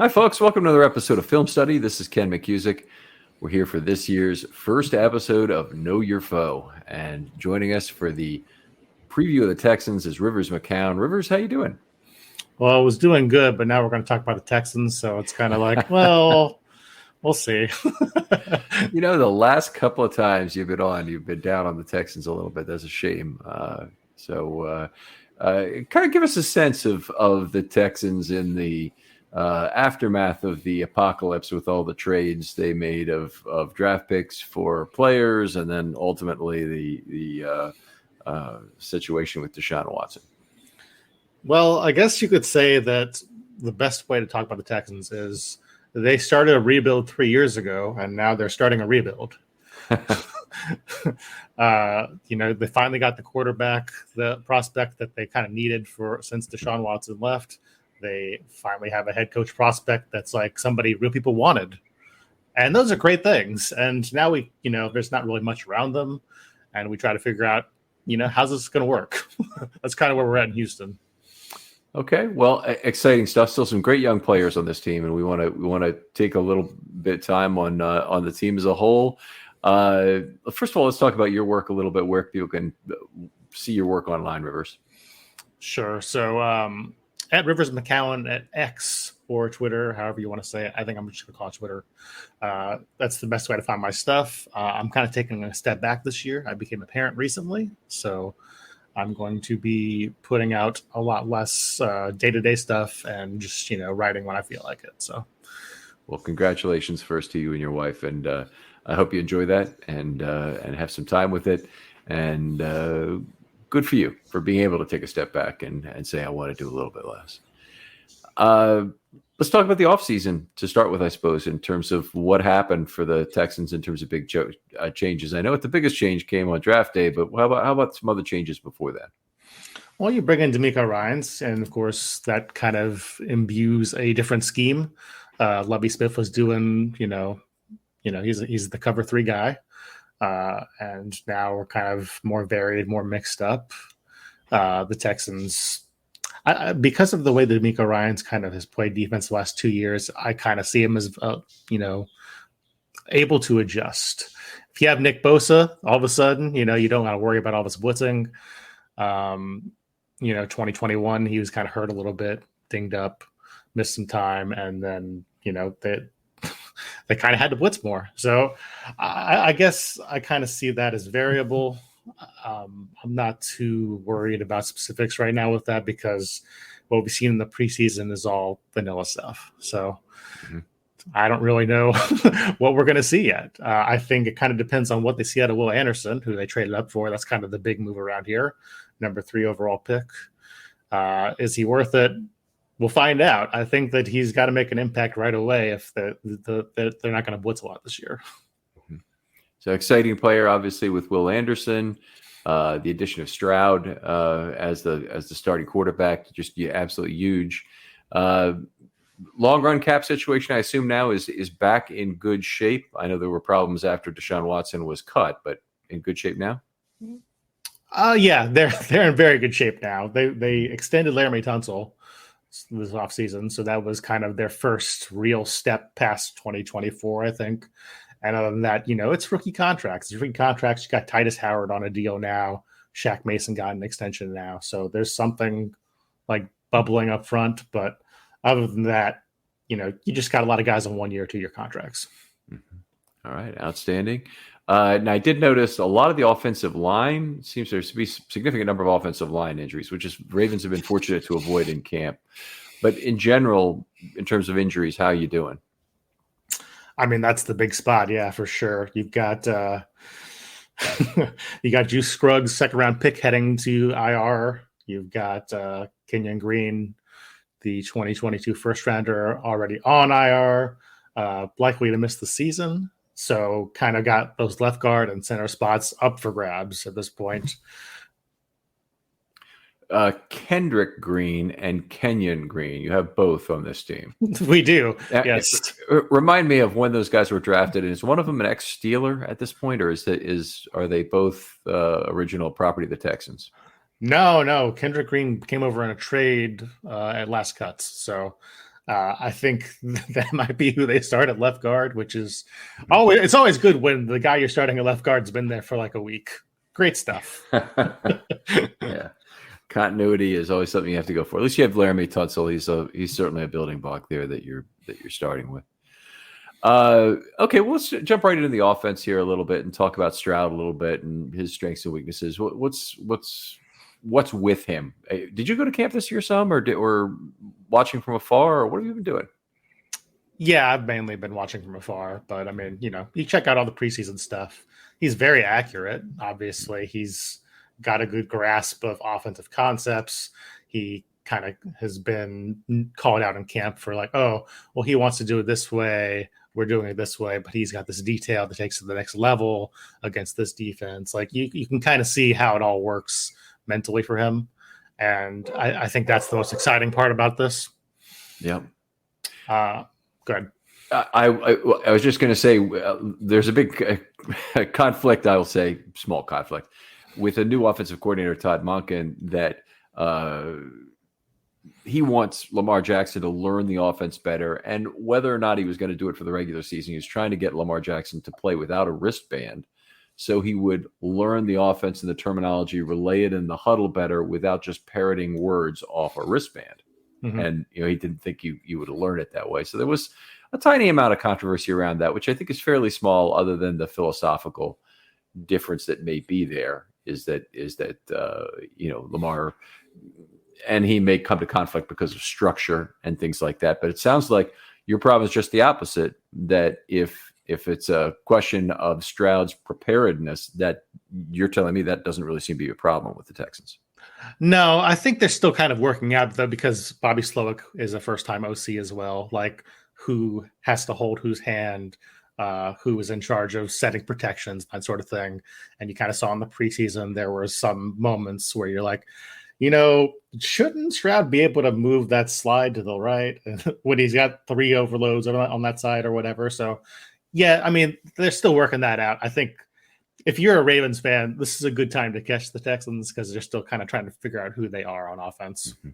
Hi, folks. Welcome to another episode of Filmstudy. This is Ken McCusick. We're here for this year's first episode of Know Your Foe. And joining us for the preview of the Texans is Rivers McCown. Rivers, how you doing? Well, I was doing good, but now we're going to talk about the Texans. So it's kind of like, well, we'll see. The last couple of times you've been on, you've been down on the Texans a little bit. That's a shame. Kind of give us a sense of the Texans in the aftermath of the apocalypse with all the trades they made of draft picks for players, and then ultimately the situation with Deshaun Watson. Well, I guess you could say that the best way to talk about the Texans is they started a rebuild 3 years ago, and now they're starting a rebuild. They finally got the quarterback, the prospect that they kind of needed since Deshaun Watson left. They finally have a head coach prospect that's like somebody real people wanted. And those are great things. And now there's not really much around them. And we try to figure out, how's this going to work? That's kind of where we're at in Houston. Okay, well, exciting stuff. Still some great young players on this team, and we want to take a little bit of time on the team as a whole. First of all, let's talk about your work a little bit, where people can see your work online, Rivers. Sure. So at Rivers McCown at X or Twitter, however you want to say it. I think I'm just going to call it Twitter. That's the best way to find my stuff. I'm kind of taking a step back this year. I became a parent recently, so I'm going to be putting out a lot less day-to-day stuff and just, writing when I feel like it. So, well, congratulations first to you and your wife, and I hope you enjoy that and have some time with it. And good for you for being able to take a step back and say, I want to do a little bit less. Let's talk about the offseason to start with, I suppose, in terms of what happened for the Texans in terms of big changes. I know the biggest change came on draft day, but how about some other changes before that? Well, you bring in DeMeco Ryans, and of course, that kind of imbues a different scheme. Lovie Smith was doing, he's the cover 3 guy. And now we're kind of more varied, more mixed up. The Texans, because of the way that DeMeco Ryans kind of has played defense the last 2 years, I kind of see him as, able to adjust. If you have Nick Bosa, all of a sudden, you don't got to worry about all this blitzing. 2021, he was kind of hurt a little bit, dinged up, missed some time, and then, they kind of had to blitz more. So I guess I kind of see that as variable. I'm not too worried about specifics right now with that because what we've seen in the preseason is all vanilla stuff. So I don't really know what we're going to see yet. I think it kind of depends on what they see out of Will Anderson, who they traded up for. That's kind of the big move around here. Number 3 overall pick. Is he worth it? We'll find out. I think that he's got to make an impact right away if they're not going to blitz a lot this year. So exciting player, obviously, with Will Anderson. The addition of Stroud as the starting quarterback, just absolutely huge. Long run cap situation, I assume now is back in good shape. I know there were problems after Deshaun Watson was cut, but in good shape now. Yeah, they're in very good shape now. They extended Laramie Tunsil this offseason, so that was kind of their first real step past 2024, I think. And other than that, it's rookie contracts. It's rookie contracts. You got Titus Howard on a deal now. Shaq Mason got an extension now. So there's something like bubbling up front. But other than that, you just got a lot of guys on 1 year, 2 year contracts. All right. Outstanding. Now, I did notice a lot of the offensive line seems there to be a significant number of offensive line injuries, which is Ravens have been fortunate to avoid in camp. But in general, in terms of injuries, how are you doing? I mean, that's the big spot. Yeah, for sure. You've got Juice Scruggs, second round pick heading to IR. You've got Kenyon Green, the 2022 first rounder, already on IR, likely to miss the season. So kind of got those left guard and center spots up for grabs at this point. Kendrick Green and Kenyon Green. You have both on this team. We do. Yes. Remind me of when those guys were drafted. Is one of them an ex-Steeler at this point, or are they both original property of the Texans? No. Kendrick Green came over in a trade at Last Cuts. So I think that might be who they start at left guard, which is always it's always good when the guy you're starting at left guard's been there for like a week. Great stuff. Yeah, continuity is always something you have to go for. At least you have Laramie Tunsil. He's certainly a building block there that you're starting with. Okay, well, let's jump right into the offense here a little bit and talk about Stroud a little bit and his strengths and weaknesses. What's with him? Did you go to camp this year some, or watching from afar, or what have you been doing? Yeah, I've mainly been watching from afar, but I mean, you check out all the preseason stuff. He's very accurate. Obviously, he's got a good grasp of offensive concepts. He kind of has been called out in camp for like, oh, well, he wants to do it this way. We're doing it this way, but he's got this detail that takes to the next level against this defense. Like you can kind of see how it all works mentally for him. And I think that's the most exciting part about this. Yeah. Go ahead. I was just going to say there's a big conflict, I will say, small conflict, with a new offensive coordinator, Todd Monken, that he wants Lamar Jackson to learn the offense better. And whether or not he was going to do it for the regular season, he was trying to get Lamar Jackson to play without a wristband so he would learn the offense and the terminology, relay it in the huddle better without just parroting words off a wristband. Mm-hmm. And he didn't think you would learn it that way. So there was a tiny amount of controversy around that, which I think is fairly small, other than the philosophical difference that may be there. Is that Lamar and he may come to conflict because of structure and things like that. But it sounds like your problem is just the opposite. That if it's a question of Stroud's preparedness, that you're telling me that doesn't really seem to be a problem with the Texans. No, I think they're still kind of working out, though, because Bobby Slowick is a first-time OC as well. Like, who has to hold whose hand, who is in charge of setting protections, that sort of thing. And you kind of saw in the preseason there were some moments where you're like, shouldn't Stroud be able to move that slide to the right when he's got 3 overloads on that side or whatever? So, yeah, I mean, they're still working that out. I think if you're a Ravens fan, this is a good time to catch the Texans because they're still kind of trying to figure out who they are on offense. Mm-hmm.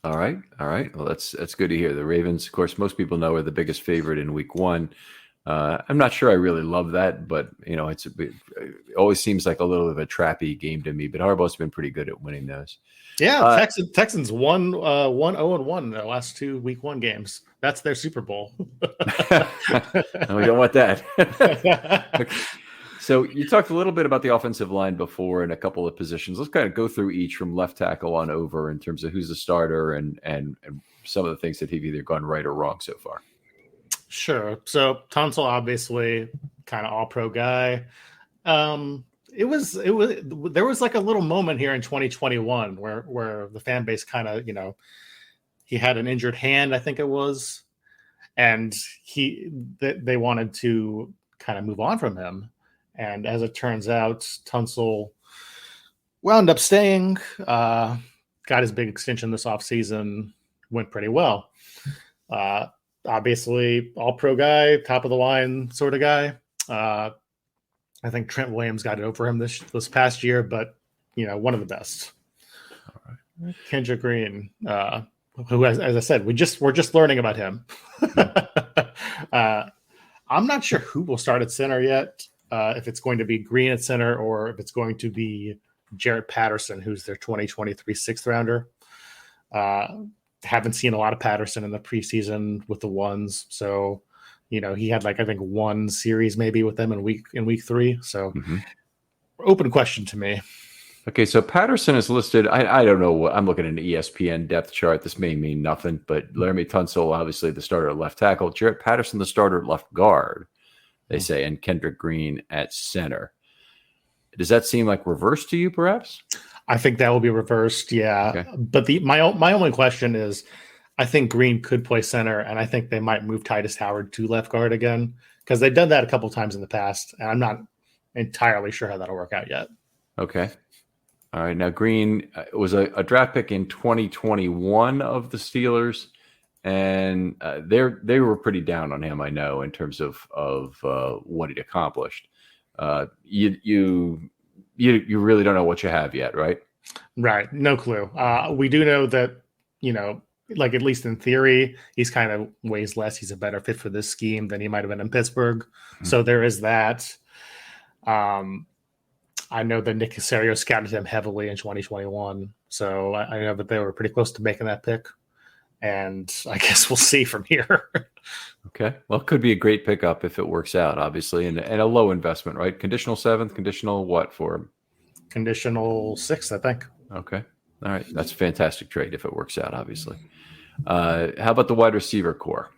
All right. Well, that's good to hear. The Ravens, of course, most people know are the biggest favorite in Week 1. I'm not sure I really love that, but it always seems like a little of a trappy game to me. But Harbaugh's been pretty good at winning those. Yeah, Texans won 1-0-1 in their last 2 Week 1 games. That's their Super Bowl. No, we don't want that. Okay. So you talked a little bit about the offensive line before and a couple of positions. Let's kind of go through each from left tackle on over in terms of who's the starter and some of the things that have either gone right or wrong so far. Sure. So Tunsil, obviously, kind of all-pro guy. There was like a little moment here in 2021 where the fan base kind of, he had an injured hand, I think it was, and they wanted to kind of move on from him. And as it turns out, Tunsil wound up staying, got his big extension this offseason, went pretty well. Obviously, all-pro guy, top of the line sort of guy. I think Trent Williams got it over him this past year, but one of the best. All right. Kendrick Green, who, as I said, we're just learning about him. I'm not sure who will start at center yet. If it's going to be Green at center or if it's going to be Jarrett Patterson, who's their 2023 6th rounder. Haven't seen a lot of Patterson in the preseason with the ones. So, he had I think 1 series maybe with them in week 3. So Open question to me. Okay. So Patterson is listed. I don't know what I'm looking at an ESPN depth chart. This may mean nothing, but Laramie Tunsil, obviously the starter at left tackle, Jarrett Patterson, the starter at left guard, they say, and Kendrick Green at center. Does that seem like reversed to you, perhaps? I think that will be reversed, yeah. Okay. But my only question is, I think Green could play center, and I think they might move Titus Howard to left guard again because they've done that a couple times in the past, and I'm not entirely sure how that'll work out yet. Okay. All right. Now, Green was a draft pick in 2021 of the Steelers. And they were pretty down on him, I know, in terms of what he'd accomplished. You really don't know what you have yet, right? Right. No clue. We do know that, like at least in theory, he's kind of weighs less. He's a better fit for this scheme than he might have been in Pittsburgh. So there is that. I know that Nick Caserio scouted him heavily in 2021. So I know that they were pretty close to making that pick. And I guess we'll see from here. Okay. Well, it could be a great pickup if it works out, obviously, and a low investment, right? Conditional 7th, conditional what for him? Conditional 6th, I think. Okay. All right. That's a fantastic trade if it works out, obviously. How about the wide receiver core?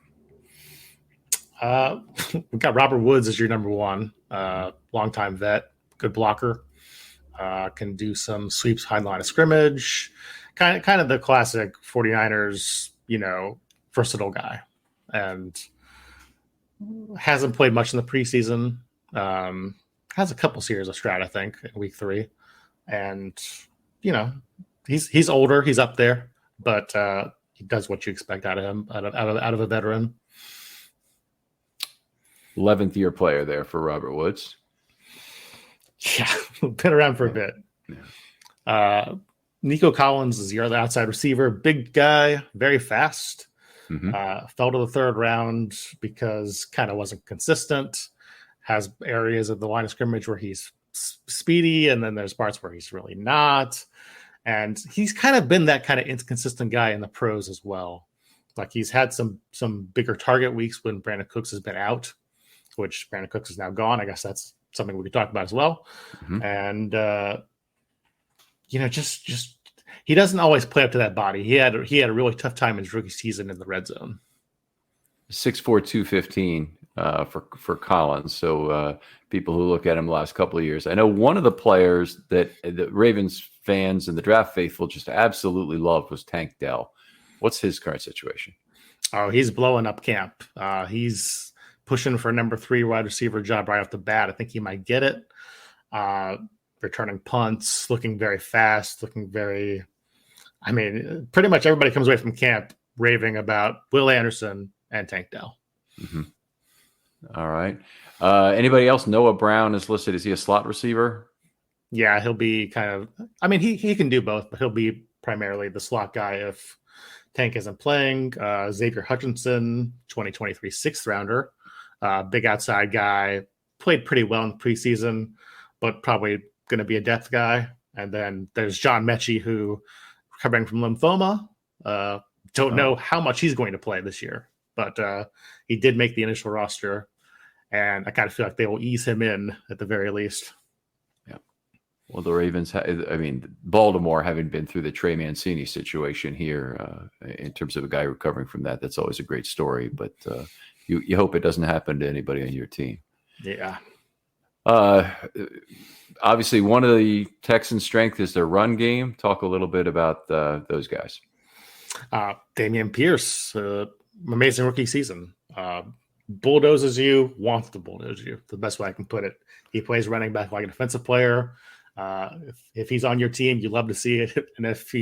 We've got Robert Woods as your number one, longtime vet, good blocker, can do some sweeps behind the line of scrimmage, kind of the classic 49ers, versatile guy, and hasn't played much in the preseason. Has a couple series of Strat, I think, in week 3, and he's older, he's up there, but he does what you expect out of him, out of a veteran. 11th year player there for Robert Woods. Yeah, been around for a bit. Yeah. Nico Collins is your other outside receiver. Big guy, very fast. Fell to the 3rd round because kind of wasn't consistent. Has areas of the line of scrimmage where he's speedy, and then there's parts where he's really not. And he's kind of been that kind of inconsistent guy in the pros as well. Like he's had some bigger target weeks when Brandon Cooks has been out, which Brandon Cooks is now gone. I guess that's something we could talk about as well. And just he doesn't always play up to that body. He had a really tough time in his rookie season in the red zone. 6'4", 215 for Collins. So people who look at him the last couple of years, I know one of the players that the Ravens fans and the draft faithful just absolutely loved was Tank Dell. What's his current situation? Oh, he's blowing up camp. He's pushing for number 3 wide receiver job right off the bat. I think he might get it. Returning punts, looking very fast, pretty much everybody comes away from camp raving about Will Anderson and Tank Dell. All right. Anybody else? Noah Brown is listed. Is he a slot receiver? Yeah, he'll be kind of, he can do both, but he'll be primarily the slot guy if Tank isn't playing. Xavier Hutchinson, 2023 6th rounder, big outside guy, played pretty well in preseason, but probably going to be a depth guy. And then there's John Mechie, who recovering from lymphoma. Don't know how much he's going to play this year, but he did make the initial roster, and I kind of feel like they will ease him in at the very least. Yeah. Well, the Ravens, Baltimore, having been through the Trey Mancini situation here, in terms of a guy recovering from that, that's always a great story. But you hope it doesn't happen to anybody on your team. Yeah. Obviously, one of the Texans' strength is their run game. Talk a little bit about those guys. Dameon Pierce, amazing rookie season. Bulldozes you, wants to bulldoze you. The best way I can put it. He plays running back like a defensive player. If he's on your team, you love to see it. And if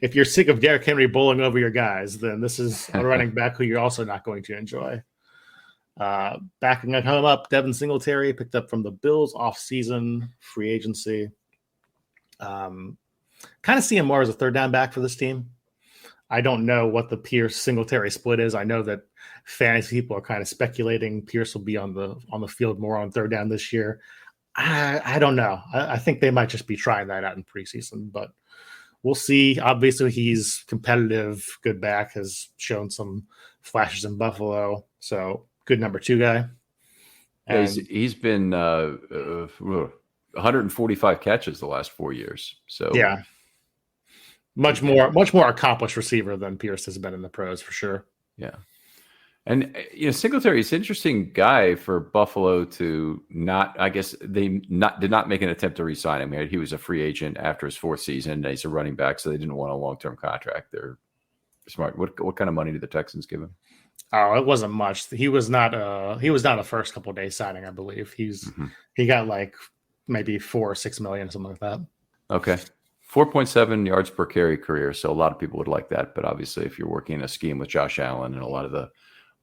if you're sick of Derrick Henry bowling over your guys, then this is a running back who you're also not going to enjoy. Backing him up, Devin Singletary picked up from the Bills off-season free agency. Kind of see him more as a 3rd down back for this team. I don't know what the Pierce Singletary split is. I know that fantasy people are kind of speculating Pierce will be on the field more on 3rd down this year. I don't know. I think they might just be trying that out in preseason, but we'll see. Obviously, he's competitive, good back, has shown some flashes in Buffalo. So good number 2 guy. Yeah, he's been 145 catches the last 4 years. So yeah, much more accomplished receiver than Pierce has been in the pros for sure. Yeah. And Singletary is an interesting guy for Buffalo to not. I guess they did not make an attempt to re-sign him. He was a free agent after his 4th season. And he's a running back, so they didn't want a long-term contract. They're smart. What kind of money did the Texans give him? Oh, it wasn't much. He was not a first couple of days signing, I believe. He got like maybe 4 or 6 million, something like that. Okay. 4.7 yards per carry career. So a lot of people would like that. But obviously, if you're working in a scheme with Josh Allen and a lot of the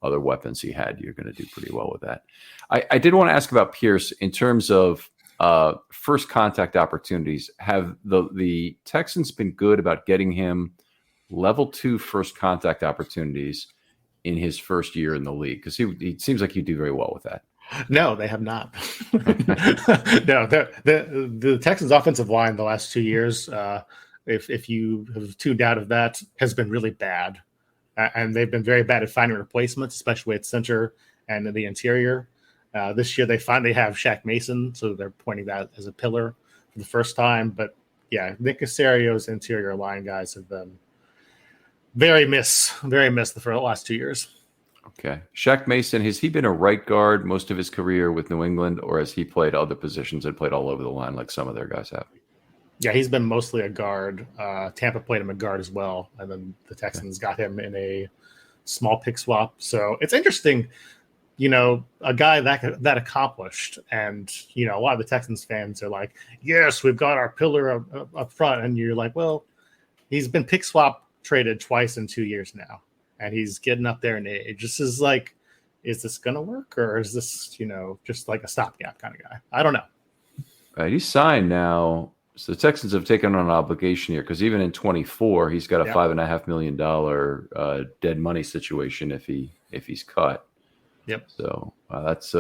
other weapons he had, you're going to do pretty well with that. I did want to ask about Pierce in terms of first contact opportunities. Have the Texans been good about getting him level 2 first contact opportunities in his first year in the league? Because he seems like he'd do very well with that. No, they have not. No, the Texans' offensive line the last 2 years, if you have tuned out of that, has been really bad. And they've been very bad at finding replacements, especially at center and in the interior. This year, they finally have Shaq Mason, so they're pointing that as a pillar for the first time. But yeah, Nick Caserio's interior line guys have been very miss the last 2 years. Okay. Shaq Mason, has he been a right guard most of his career with New England, or has he played other positions and played all over the line like some of their guys have? Yeah, he's been mostly a guard. Tampa played him a guard as well, and then the Texans got him in a small pick swap. So it's interesting, a guy that accomplished, and a lot of the Texans fans are like, "Yes, we've got our pillar up front," and you're like, "Well, he's been pick swap traded twice in 2 years now, and he's getting up there in age. This is like, is this going to work, or is this, just like a stopgap kind of guy? I don't know." He's signed now. So the Texans have taken on an obligation here because even in 24, he's got a $5.5 million dead money situation if he's cut. Yep. So that's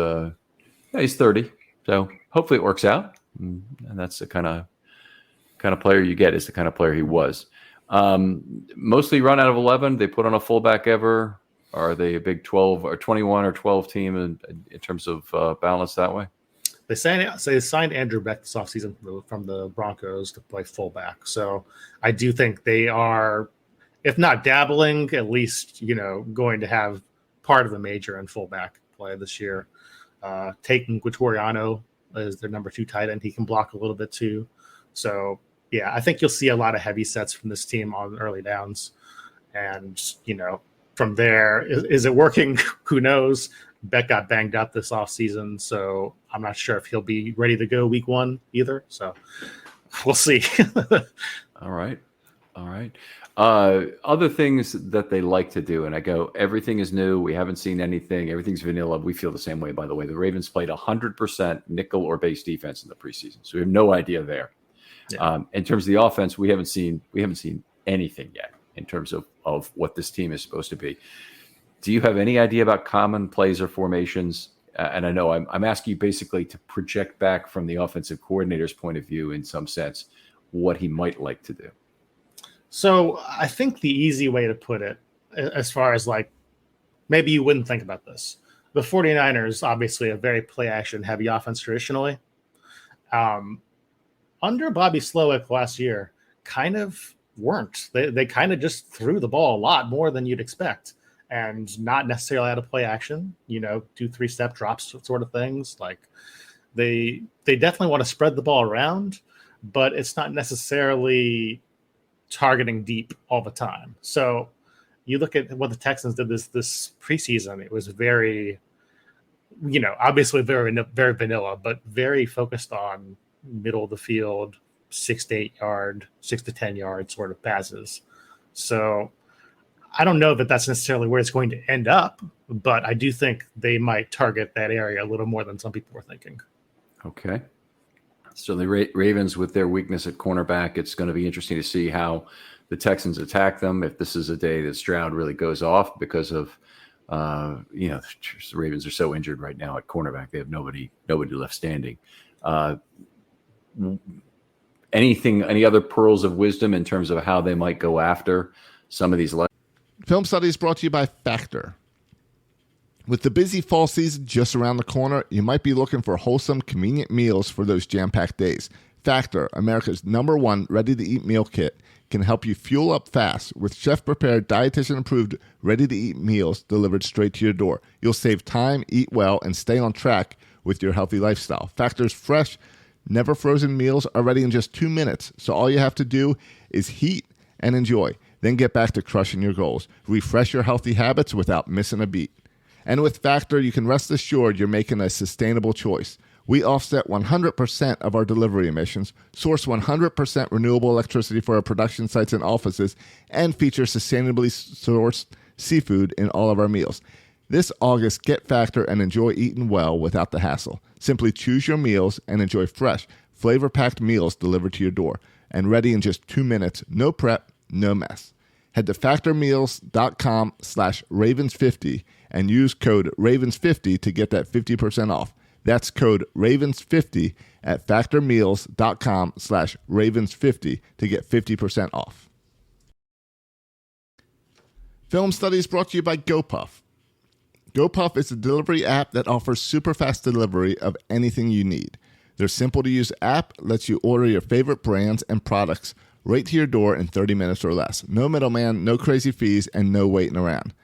he's 30. So hopefully it works out, and that's the kind of player you get. Is the kind of player he was. Mostly run out of 11. They put on a fullback ever. Are they a big 12 or 21 or 12 team in terms of balance that way? They signed Andrew Beck this offseason from the Broncos to play fullback. So I do think they are, if not dabbling, at least, going to have part of the major in fullback play this year. Taking Guitoriano as their number 2 tight end. He can block a little bit too. So, yeah, I think you'll see a lot of heavy sets from this team on early downs. And, from there, is it working? Who knows? Beck got banged up this offseason, so I'm not sure if he'll be ready to go week 1 either. So we'll see. All right. Other things that they like to do, and I go, everything is new. We haven't seen anything. Everything's vanilla. We feel the same way, by the way. The Ravens played 100% nickel or base defense in the preseason, so we have no idea there. Yeah. In terms of the offense, we haven't seen anything yet in terms of what this team is supposed to be. Do you have any idea about common plays or formations? And I know I'm asking you basically to project back from the offensive coordinator's point of view in some sense what he might like to do. So I think the easy way to put it, as far as like, maybe you wouldn't think about this. The 49ers, obviously a very play action heavy offense traditionally. Under Bobby Slowick last year, kind of weren't. They kind of just threw the ball a lot more than you'd expect. And not necessarily out of play action, 2 3-step drops sort of things. Like they definitely want to spread the ball around, but it's not necessarily targeting deep all the time. So you look at what the Texans did this preseason, it was very, obviously very, very vanilla, but very focused on middle of the field, 6 to 8 yard, 6 to 10 yard sort of passes. So I don't know that that's necessarily where it's going to end up, but I do think they might target that area a little more than some people were thinking. Okay. So the Ravens, with their weakness at cornerback, it's going to be interesting to see how the Texans attack them. If this is a day that Stroud really goes off because of, the Ravens are so injured right now at cornerback. They have nobody left standing. Any other pearls of wisdom in terms of how they might go after some of these? Film Study is brought to you by Factor. With the busy fall season just around the corner, you might be looking for wholesome, convenient meals for those jam-packed days. Factor, America's #1 ready-to-eat meal kit, can help you fuel up fast with chef-prepared, dietitian-approved, ready-to-eat meals delivered straight to your door. You'll save time, eat well, and stay on track with your healthy lifestyle. Factor's fresh, never frozen meals are ready in just 2 minutes, so all you have to do is heat and enjoy. Then get back to crushing your goals. Refresh your healthy habits without missing a beat. And with Factor, you can rest assured you're making a sustainable choice. We offset 100% of our delivery emissions, source 100% renewable electricity for our production sites and offices, and feature sustainably sourced seafood in all of our meals. This August, get Factor and enjoy eating well without the hassle. Simply choose your meals and enjoy fresh, flavor-packed meals delivered to your door and ready in just 2 minutes. No prep, no mess. Head to factormeals.com/Ravens50 and use code Ravens50 to get that 50% off. That's code Ravens50 at factormeals.com/Ravens50 to get 50% off. Film Study is brought to you by GoPuff. GoPuff is a delivery app that offers super fast delivery of anything you need. Their simple-to-use app lets you order your favorite brands and products right to your door in 30 minutes or less. No middleman, no crazy fees, and no waiting around.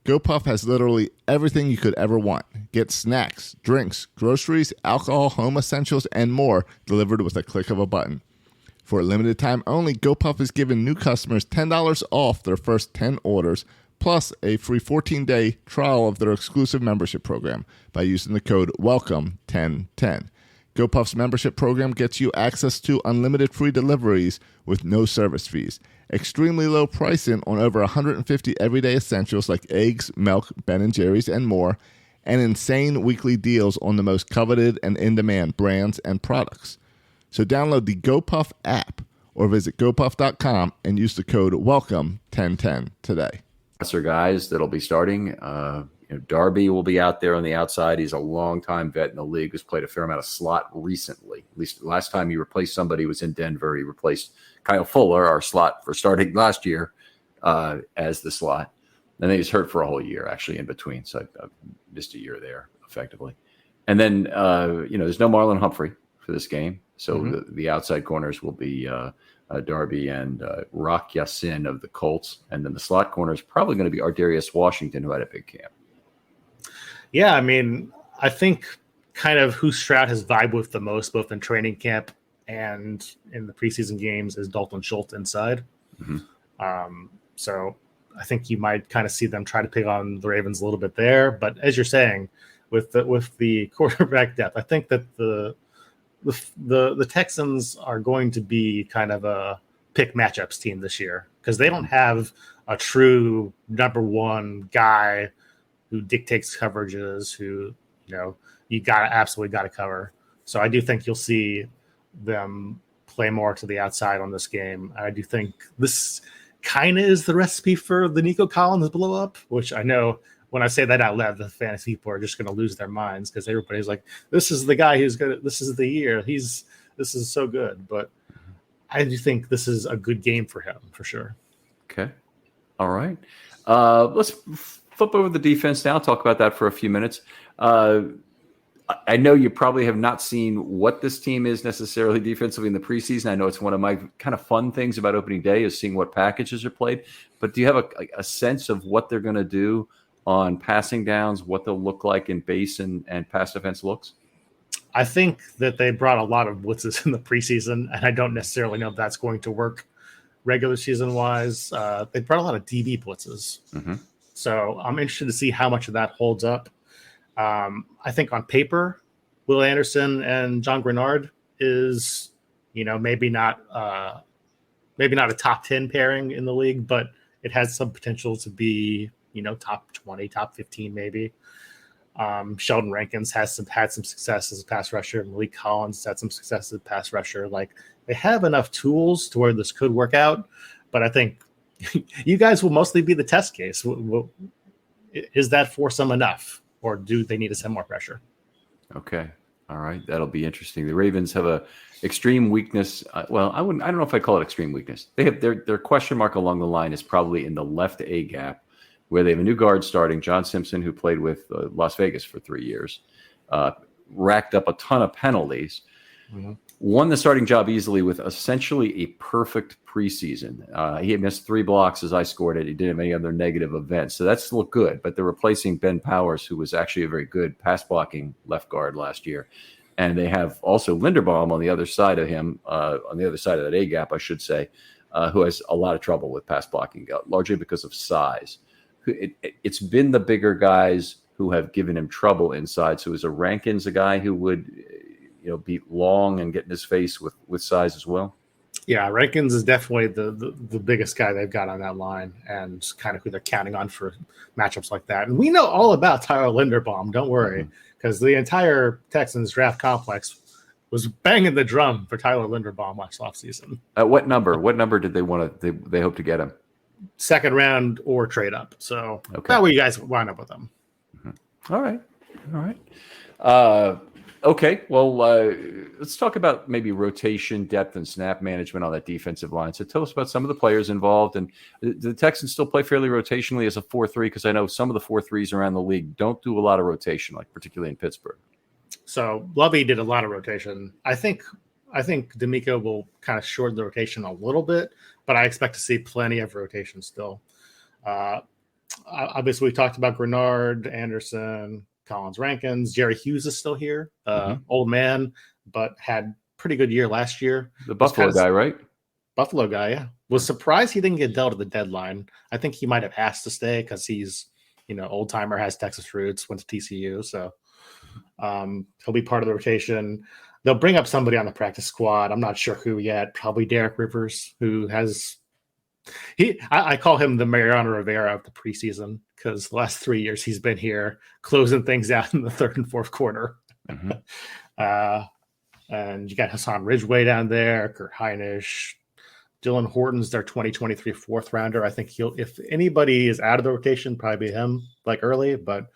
GoPuff has literally everything you could ever want. Get snacks, drinks, groceries, alcohol, home essentials, and more delivered with a click of a button. For a limited time only, GoPuff is giving new customers $10 off their first 10 orders, plus a free 14-day trial of their exclusive membership program by using the code WELCOME1010. GoPuff's membership program gets you access to unlimited free deliveries with no service fees, extremely low pricing on over 150 everyday essentials like eggs, milk, Ben & Jerry's, and more, and insane weekly deals on the most coveted and in-demand brands and products. So download the GoPuff app or visit gopuff.com and use the code WELCOME1010 today. Guys that'll be starting. Darby will be out there on the outside. He's a longtime vet in the league who's played a fair amount of slot recently. At least the last time he replaced somebody was in Denver. He replaced Kyle Fuller, our slot for starting last year as the slot. And then he was hurt for a whole year, actually, in between. So I missed a year there, effectively. And then, there's no Marlon Humphrey for this game. So the outside corners will be Darby and Rock Yassin of the Colts. And then the slot corner is probably going to be Ardarius Washington, who had a big camp. Yeah, I mean, I think kind of who Stroud has vibed with the most, both in training camp and in the preseason games, is Dalton Schultz inside. So I think you might kind of see them try to pick on the Ravens a little bit there. But as you're saying, with the quarterback depth, I think that the Texans are going to be kind of a pick matchups team this year because they don't have a true number one guy who dictates coverages, who, you absolutely got to cover. So I do think you'll see them play more to the outside on this game. I do think this kind of is the recipe for the Nico Collins blow up, which I know when I say that out loud, the fantasy people are just going to lose their minds because everybody's like, this is the guy who's good. This is the year. This is so good. But I do think this is a good game for him for sure. Okay. All right. Let's flip over the defense now. Talk about that for a few minutes. I know you probably have not seen what this team is necessarily defensively in the preseason. I know it's one of my kind of fun things about opening day is seeing what packages are played. But do you have a sense of what they're going to do on passing downs, what they'll look like in base and pass defense looks? I think that they brought a lot of blitzes in the preseason, and I don't necessarily know if that's going to work regular season wise. They brought a lot of DB blitzes. So I'm interested to see how much of that holds up. I think on paper, Will Anderson and John Grenard is, maybe not a top 10 pairing in the league, but it has some potential to be, top 20, top 15, maybe. Sheldon Rankins had some success as a pass rusher. Malik Collins had some success as a pass rusher. Like, they have enough tools to where this could work out, but I think you guys will mostly be the test case. Is that foursome enough, or do they need to send more pressure? Okay. All right. That'll be interesting. The Ravens have a extreme weakness. I don't know if I call it extreme weakness. They have their question mark along the line is probably in the left A gap, where they have a new guard starting, John Simpson, who played with Las Vegas for 3 years, racked up a ton of penalties, won the starting job easily with essentially a perfect preseason. He had missed 3 blocks as I scored it. He didn't have any other negative events. So that's looked good, but they're replacing Ben Powers, who was actually a very good pass blocking left guard last year. And they have also Linderbaum on the other side of him, on the other side of that A gap, I should say, who has a lot of trouble with pass blocking, largely because of size. It's been the bigger guys who have given him trouble inside. So is a Rankins a guy who would, be long and get in his face with size as well? Yeah, Rankins is definitely the biggest guy they've got on that line, and kind of who they're counting on for matchups like that. And we know all about Tyler Linderbaum. Don't worry, because the entire Texans draft complex was banging the drum for Tyler Linderbaum last offseason. What number? What number did they want to? They hope to get him? second round or trade up. So that way you guys wind up with them. All right. Okay. Well, let's talk about maybe rotation, depth, and snap management on that defensive line. So tell us about some of the players involved. And the Texans still play fairly rotationally as a 4-3, because I know some of the 4-3s around the league don't do a lot of rotation, like particularly in Pittsburgh. So Lovey did a lot of rotation. I think D'Amico will kind of shorten the rotation a little bit, but I expect to see plenty of rotation still. Obviously, we talked about Grenard, Anderson, Collins, Rankins. Jerry Hughes is still here. Old man, but had pretty good year last year. The Buffalo guy, right? Buffalo guy, yeah. Was surprised he didn't get dealt at the deadline. I think he might have asked to stay because he's, old timer, has Texas roots, went to TCU. So he'll be part of the rotation. They'll bring up somebody on the practice squad. I'm not sure who yet. Probably Derek Rivers, who has I call him the Mariano Rivera of the preseason, because the last 3 years he's been here closing things out in the third and fourth quarter. And you got Hassan Ridgeway down there, Kurt Heinisch, Dylan Horton's their 2023 fourth rounder. I think if anybody is out of the rotation, probably him, like early, but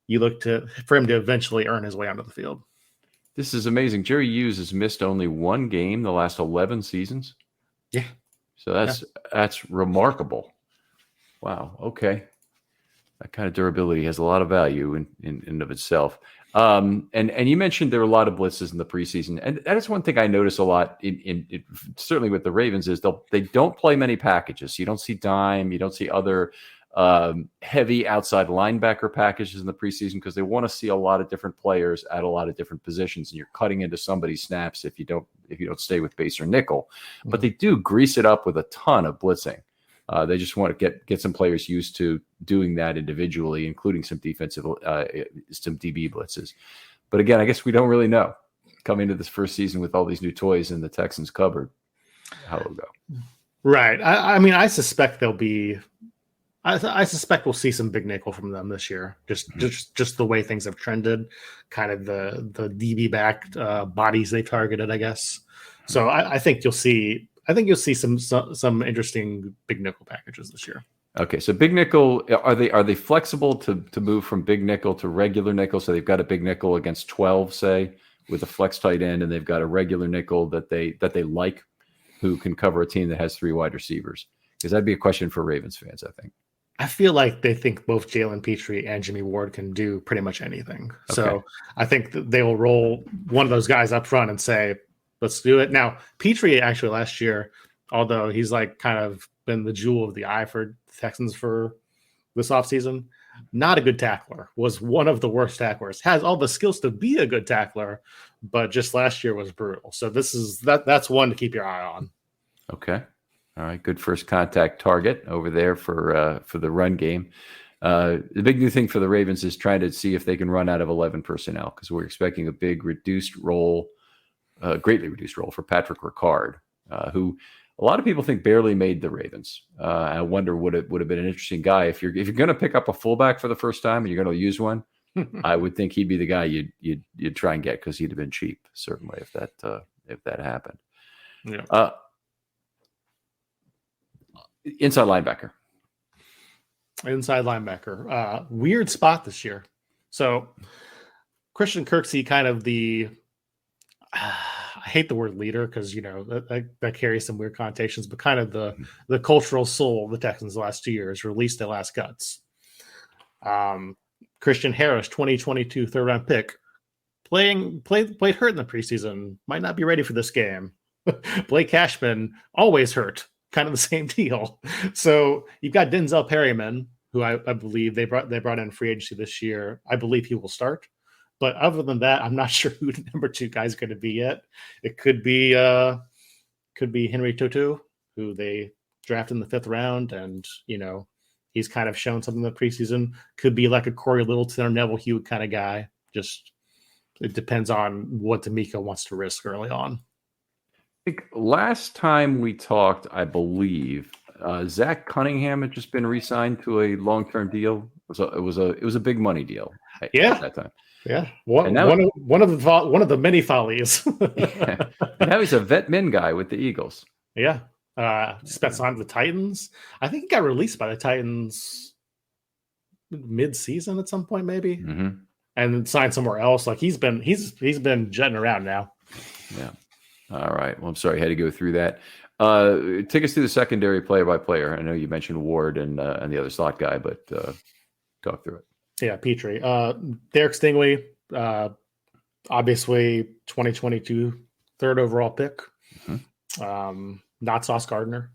you look for him to eventually earn his way onto the field. This is amazing. Jerry Hughes has missed only one game the last 11 seasons. Yeah. So that's remarkable. Wow. Okay. That kind of durability has a lot of value in of itself. And you mentioned there were a lot of blitzes in the preseason, and that is one thing I notice a lot in certainly with the Ravens is they don't play many packages. You don't see dime, you don't see other heavy outside linebacker packages in the preseason, because they want to see a lot of different players at a lot of different positions, and you're cutting into somebody's snaps if you don't stay with base or nickel. But they do grease it up with a ton of blitzing. They just want to get some players used to doing that individually, including some defensive, some DB blitzes. But again, I guess we don't really know coming to this first season with all these new toys in the Texans cupboard how it'll go. Right. I mean, I suspect there'll be. I suspect we'll see some big nickel from them this year. Just the way things have trended, kind of the DB backed bodies they targeted, I guess. So I think you'll see. I think you'll see some interesting big nickel packages this year. Okay, so big nickel, are they flexible to move from big nickel to regular nickel? So they've got a big nickel against 12, say, with a flex tight end, and they've got a regular nickel that they like, who can cover a team that has three wide receivers. Because that'd be a question for Ravens fans, I think. I feel like they think both Jalen Petrie and Jimmy Ward can do pretty much anything. Okay. So I think that they will roll one of those guys up front and say, let's do it. Now, Petrie actually last year, although he's like kind of been the jewel of the eye for the Texans for this offseason, not a good tackler, was one of the worst tacklers, has all the skills to be a good tackler, but just last year was brutal. So that's one to keep your eye on. Okay. All right, good first contact target over there for the run game. The big new thing for the Ravens is trying to see if they can run out of 11 personnel, because we're expecting a big reduced role, greatly reduced role for Patrick Ricard, who a lot of people think barely made the Ravens. I wonder would have been an interesting guy if you're going to pick up a fullback for the first time and you're going to use one. I would think he'd be the guy you'd try and get, because he'd have been cheap certainly if that happened. Yeah. Inside linebacker. Weird spot this year. So Christian Kirksey, kind of the I hate the word leader, because that carries some weird connotations, but kind of the cultural soul of the Texans the last 2 years, released at last guts. Christian Harris, 2022 third round pick, played hurt in the preseason, might not be ready for this game. Blake Cashman, always hurt. Kind of the same deal. So you've got Denzel Perryman, who I believe they brought in free agency this year. I believe he will start. But other than that, I'm not sure who the number 2 guy is going to be yet. It could be Henry Tutu, who they drafted in the 5th round, and he's kind of shown something in the preseason. Could be like a Corey Littleton or Neville Hewitt kind of guy. Just it depends on what D'Amico wants to risk early on. I think last time we talked, I believe Zach Cunningham had just been re-signed to a long-term deal. It was a big money deal. At that time. Yeah, one of the many follies. Yeah. And now he's a vet min guy with the Eagles. Yeah, Spent time with the Titans. I think he got released by the Titans mid-season at some point, maybe, and signed somewhere else. Like he's been jetting around now. Yeah. All right. Well, I'm sorry I had to go through that. Take us through the secondary player by player. I know you mentioned Ward and the other slot guy, but talk through it. Yeah, Petrie. Derek Stingley, obviously 2022 third overall pick. Not Sauce Gardner.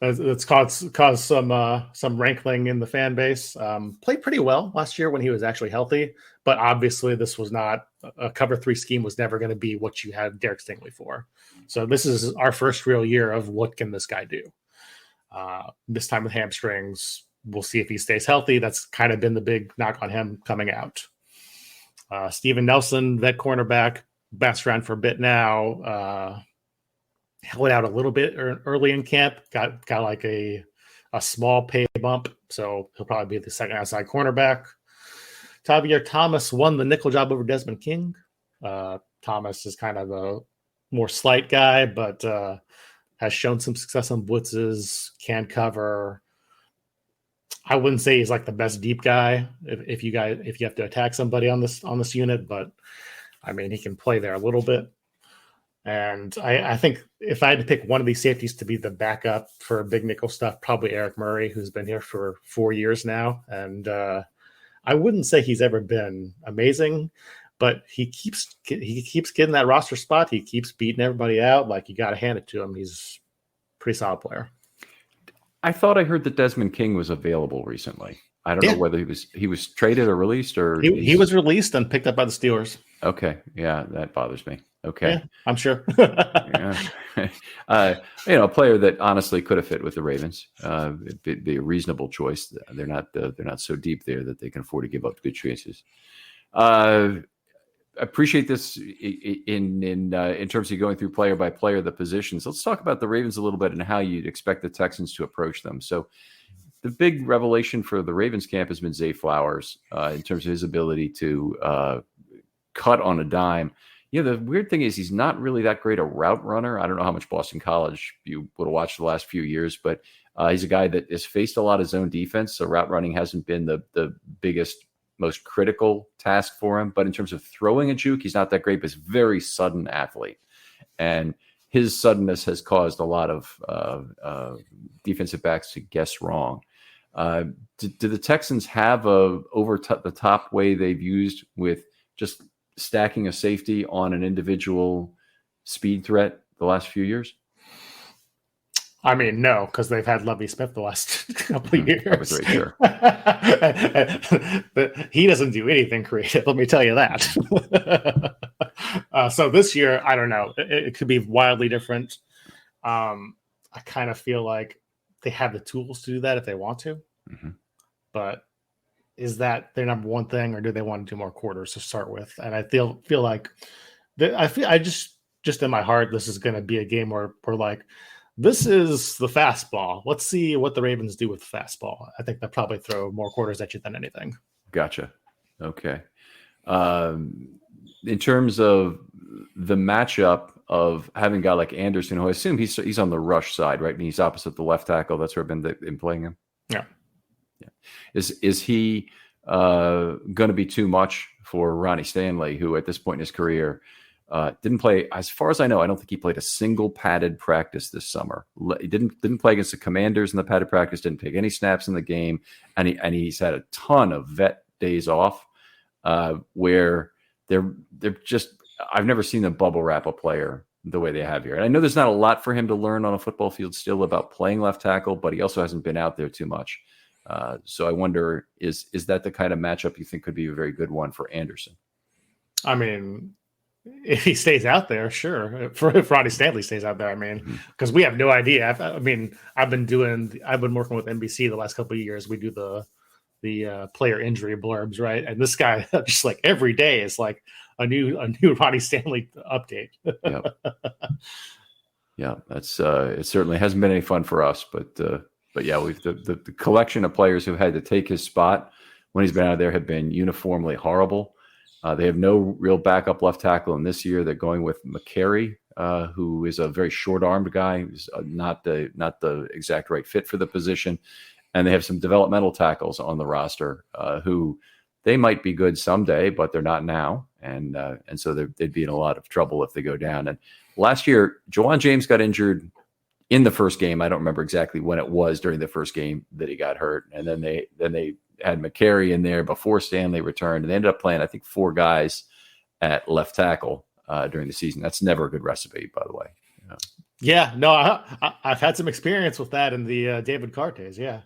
It's caused some rankling in the fan base. Played pretty well last year when he was actually healthy, but obviously this was not a cover 3 scheme was never going to be what you had Derek Stingley for. So this is our first real year of what can this guy do. This time with hamstrings, we'll see if he stays healthy. That's kind of been the big knock on him coming out. Steven Nelson, vet cornerback, bounced around for a bit now. Held out a little bit early in camp. Got like a small pay bump, so he'll probably be the second outside cornerback. Tavier Thomas won the nickel job over Desmond King. Thomas is kind of a more slight guy, but has shown some success on blitzes, can cover. I wouldn't say he's like the best deep guy if you have to attack somebody on this unit, but I mean he can play there a little bit. And I think if I had to pick one of these safeties to be the backup for big nickel stuff, probably Eric Murray, who's been here for 4 years now. And I wouldn't say he's ever been amazing, but he keeps getting that roster spot. He keeps beating everybody out. Like, you got to hand it to him. He's a pretty solid player. I thought I heard that Desmond King was available recently. I don't know whether he was traded or released, or he was released and picked up by the Steelers. Okay, yeah, that bothers me. Okay, yeah, I'm sure. Yeah. A player that honestly could have fit with the Ravens. It'd be a reasonable choice. They're not so deep there that they can afford to give up good choices. Appreciate this in terms of going through player by player the positions. Let's talk about the Ravens a little bit and how you'd expect the Texans to approach them. So, the big revelation for the Ravens camp has been Zay Flowers in terms of his ability to cut on a dime. The weird thing is he's not really that great a route runner. I don't know how much Boston College you would have watched the last few years, but he's a guy that has faced a lot of zone defense, so route running hasn't been the biggest, most critical task for him. But in terms of throwing a juke, he's not that great, but he's a very sudden athlete. And his suddenness has caused a lot of defensive backs to guess wrong. Do the Texans have a the top way they've used with just stacking a safety on an individual speed threat the last few years? I mean, no, because they've had Lovie Smith the last couple of years. That was right, sure. But he doesn't do anything creative, let me tell you that. So this year, I don't know. It could be wildly different. I kind of feel like they have the tools to do that if they want to. But is that their number one thing, or do they want to do more quarters to start with? And I feel like I just in my heart, this is going to be a game where we're like, this is the fastball. Let's see what the Ravens do with the fastball. I think they'll probably throw more quarters at you than anything. Gotcha. Okay. In terms of the matchup of having a guy like Anderson, who I assume he's on the rush side, right? And he's opposite the left tackle. That's where I've been playing him. Yeah. Is he going to be too much for Ronnie Stanley, who at this point in his career didn't play, as far as I know, I don't think he played a single padded practice this summer. He didn't play against the Commanders in the padded practice, didn't take any snaps in the game, and he's had a ton of vet days off where they're just, I've never seen them bubble wrap a player the way they have here. And I know there's not a lot for him to learn on a football field still about playing left tackle, but he also hasn't been out there too much. So I wonder, is that the kind of matchup you think could be a very good one for Anderson? I mean, if he stays out there, sure. If Ronnie Stanley stays out there, I mean, because we have no idea. I've been working with NBC the last couple of years. We do the player injury blurbs, right? And this guy just like every day is like a new Ronnie Stanley update. Yeah, that's it. Certainly hasn't been any fun for us, but yeah, we've the collection of players who had to take his spot when he's been out there have been uniformly horrible. They have no real backup left tackle in this year. They're going with McCary, who is a very short-armed guy, who's not the exact right fit for the position. And they have some developmental tackles on the roster who they might be good someday, but they're not now. And so they'd be in a lot of trouble if they go down. And last year, Jawan James got injured in the first game. I don't remember exactly when it was during the first game that he got hurt. And then they had McCary in there before Stanley returned, and they ended up playing, I think, 4 guys at left tackle during the season. That's never a good recipe, by the way. Yeah, no, I've had some experience with that in the David Carr days. Yeah,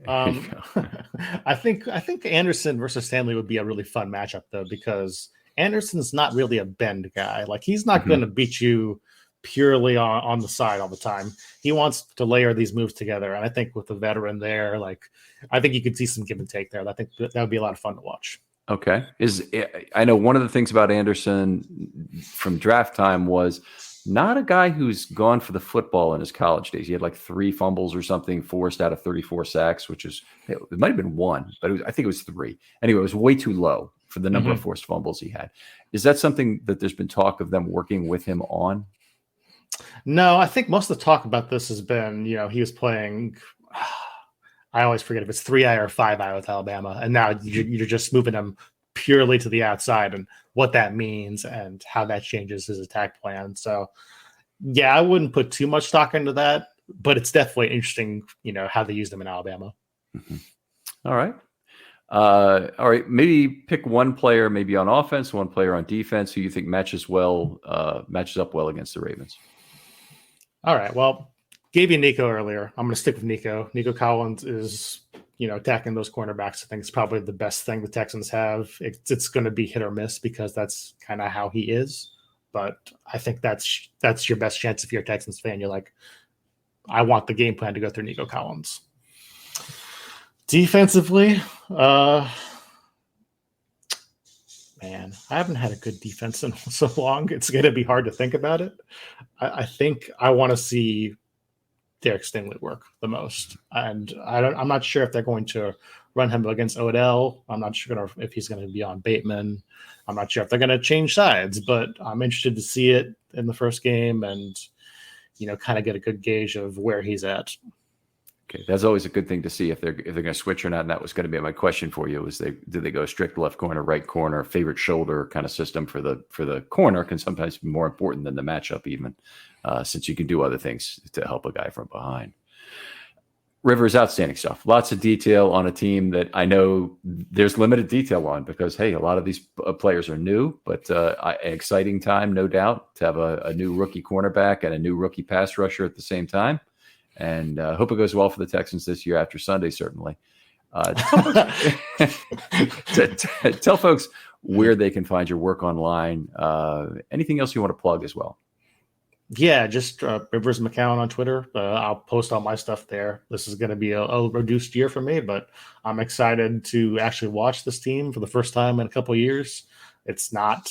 I think Anderson versus Stanley would be a really fun matchup though, because Anderson's not really a bend guy. Like, he's not going to beat you purely on the side all the time. He wants to layer these moves together, and I think with the veteran there, like, I think you could see some give and take there. I think that would be a lot of fun to watch. Okay, I know one of the things about Anderson from draft time was not a guy who's gone for the football in his college days. He had like 3 fumbles or something forced out of 34 sacks, which is, it might have been 1, but I think it was 3. Anyway, it was way too low for the number of forced fumbles he had. Is that something that there's been talk of them working with him on? No, I think most of the talk about this has been, he was playing, I always forget if it's 3-eye or 5-eye with Alabama. And now you're just moving him purely to the outside and what that means and how that changes his attack plan. So, yeah, I wouldn't put too much stock into that, but it's definitely interesting, how they use them in Alabama. All right. Maybe pick one player, maybe on offense, one player on defense, who you think matches up well against the Ravens. All right. Well, gave you Nico earlier. I'm going to stick with Nico. Nico Collins is, attacking those cornerbacks. I think it's probably the best thing the Texans have. It's going to be hit or miss because that's kind of how he is. But I think that's your best chance if you're a Texans fan. You're like, I want the game plan to go through Nico Collins. Defensively, man, I haven't had a good defense in so long. It's going to be hard to think about it. I think I want to see Derek Stingley work the most, and I'm not sure if they're going to run him against Odell. I'm not sure if he's going to be on Bateman. I'm not sure if they're going to change sides, but I'm interested to see it in the first game and kind of get a good gauge of where he's at. Okay, that's always a good thing to see if they're going to switch or not. And that was going to be my question for you: do they go strict left corner, right corner, favorite shoulder kind of system for the corner? Can sometimes be more important than the matchup, even since you can do other things to help a guy from behind. Rivers, outstanding stuff. Lots of detail on a team that I know there's limited detail on because, hey, a lot of these players are new, but an exciting time, no doubt, to have a new rookie cornerback and a new rookie pass rusher at the same time. And hope it goes well for the Texans this year after Sunday, certainly. Tell folks where they can find your work online. Anything else you want to plug as well? Yeah, just Rivers McCown on Twitter. I'll post all my stuff there. This is going to be a reduced year for me, but I'm excited to actually watch this team for the first time in a couple of years. It's not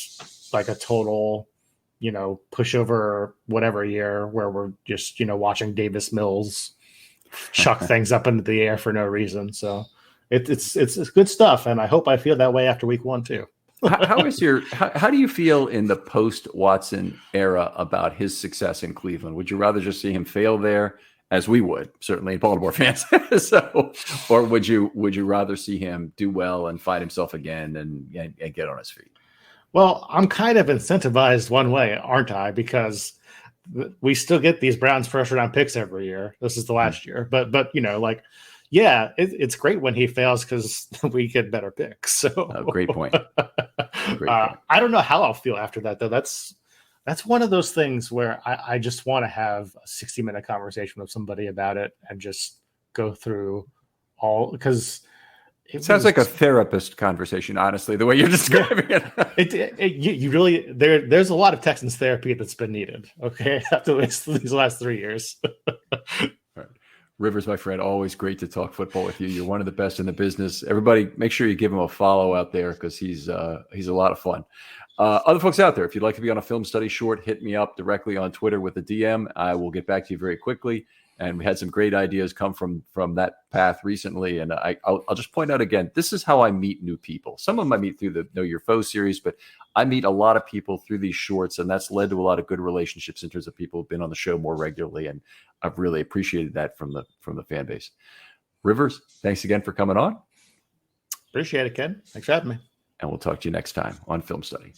like a total pushover or whatever year where we're just, watching Davis Mills chuck things up into the air for no reason. So it's good stuff. And I hope I feel that way after week 1 too. How do you feel in the post Watson era about his success in Cleveland? Would you rather just see him fail there, as we would, certainly Baltimore fans, or would you rather see him do well and find himself again and get on his feet? Well, I'm kind of incentivized one way, aren't I? Because we still get these Browns first round picks every year. This is the last year, but it's great when he fails because we get better picks. So great point. I don't know how I'll feel after that, though. That's one of those things where I just want to have a 60-minute conversation with somebody about it and just go through all, because it sounds like a therapist conversation, honestly, the way you're describing it. You really, there's a lot of Texans therapy that's been needed, okay, after these last 3 years. Right. Rivers, my friend, always great to talk football with you. You're one of the best in the business. Everybody, make sure you give him a follow out there because he's a lot of fun. Other folks out there, if you'd like to be on a Film Study short, hit me up directly on Twitter with a DM. I will get back to you very quickly. And we had some great ideas come from that path recently. And I'll just point out again, this is how I meet new people. Some of them I meet through the Know Your Foe series, but I meet a lot of people through these shorts, and that's led to a lot of good relationships in terms of people who've been on the show more regularly. And I've really appreciated that from the fan base. Rivers, thanks again for coming on. Appreciate it, Ken. Thanks for having me. And we'll talk to you next time on Film Study.